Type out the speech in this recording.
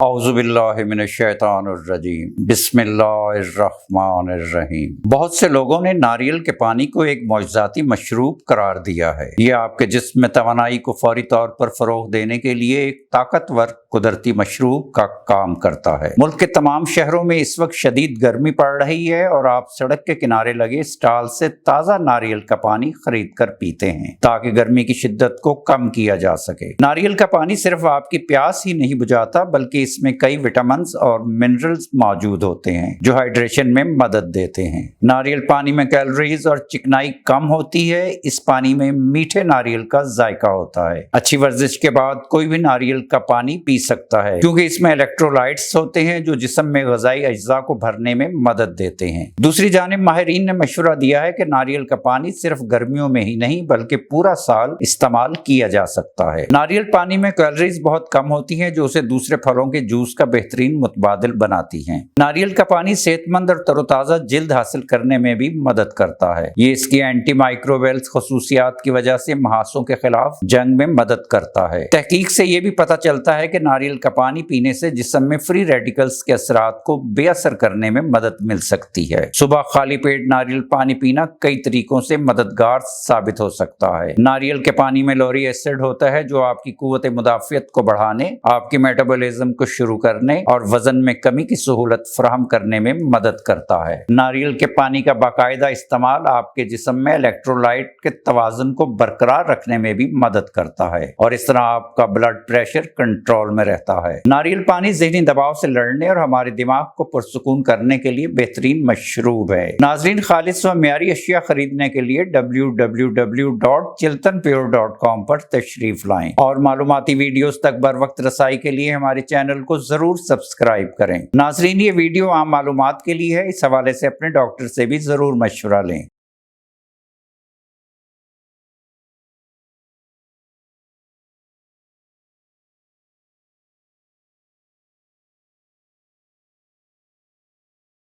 اعوذ باللہ من الشیطان الرجیم بسم اللہ الرحمن الرحیم۔ بہت سے لوگوں نے ناریل کے پانی کو ایک معجزاتی مشروب قرار دیا ہے۔ یہ آپ کے جسم میں توانائی کو فوری طور پر فروغ دینے کے لیے ایک طاقتور قدرتی مشروب کا کام کرتا ہے۔ ملک کے تمام شہروں میں اس وقت شدید گرمی پڑ رہی ہے اور آپ سڑک کے کنارے لگے اسٹال سے تازہ ناریل کا پانی خرید کر پیتے ہیں تاکہ گرمی کی شدت کو کم کیا جا سکے۔ ناریل کا پانی صرف آپ کی پیاس ہی نہیں بجھاتا بلکہ اس میں کئی وٹامنز اور منرلز موجود ہوتے ہیں جو ہائیڈریشن میں مدد دیتے ہیں۔ ناریل پانی میں کیلوریز اور چکنائی کم ہوتی ہے۔ اس پانی میں میٹھے ناریل کا ذائقہ ہوتا ہے۔ اچھی ورزش کے بعد کوئی بھی ناریل کا پانی پی سکتا ہے کیونکہ اس میں الیکٹرولائٹس ہوتے ہیں جو جسم میں غذائی اجزاء کو بھرنے میں مدد دیتے ہیں۔ دوسری جانب ماہرین نے مشورہ دیا ہے کہ ناریل کا پانی صرف گرمیوں میں ہی نہیں بلکہ پورا سال استعمال کیا جا سکتا ہے۔ ناریل پانی میں کیلوریز بہت کم ہوتی ہیں جو اسے دوسرے پھلوں کے جوس کا بہترین متبادل بناتی ہیں۔ ناریل کا پانی صحت مند اور تر و تازہ جلد حاصل کرنے میں بھی مدد کرتا ہے۔ یہ اس کی اینٹی مائکروویل خصوصیات کی وجہ سے محاسوں کے خلاف جنگ میں مدد کرتا ہے۔ تحقیق سے یہ بھی پتہ چلتا ہے کہ ناریل کا پانی پینے سے جسم میں فری ریڈیکلز کے اثرات کو بے اثر کرنے میں مدد مل سکتی ہے۔ صبح خالی پیٹ ناریل پانی پینا کئی طریقوں سے مددگار ثابت ہو سکتا ہے۔ ناریل کے پانی میں لوری ایسڈ ہوتا ہے جو آپ کی قوت مدافعت کو بڑھانے، آپ کی میٹابولزم کو شروع کرنے اور وزن میں کمی کی سہولت فراہم کرنے میں مدد کرتا ہے۔ ناریل کے پانی کا باقاعدہ استعمال آپ کے جسم میں الیکٹرولائٹ کے توازن کو برقرار رکھنے میں بھی مدد کرتا ہے اور اس طرح آپ کا بلڈ پریشر کنٹرول میں رہتا ہے۔ ناریل پانی ذہنی دباؤ سے لڑنے اور ہمارے دماغ کو پرسکون کرنے کے لیے بہترین مشروب ہے۔ ناظرین، خالص و معیاری اشیاء خریدنے کے لیے www.chiltanpure.com پر تشریف لائیں اور معلوماتی ویڈیوز تک بر وقت رسائی کے لیے ہمارے چینل کو ضرور سبسکرائب کریں۔ ناظرین، یہ ویڈیو عام معلومات کے لیے ہے، اس حوالے سے اپنے ڈاکٹر سے بھی ضرور مشورہ لیں۔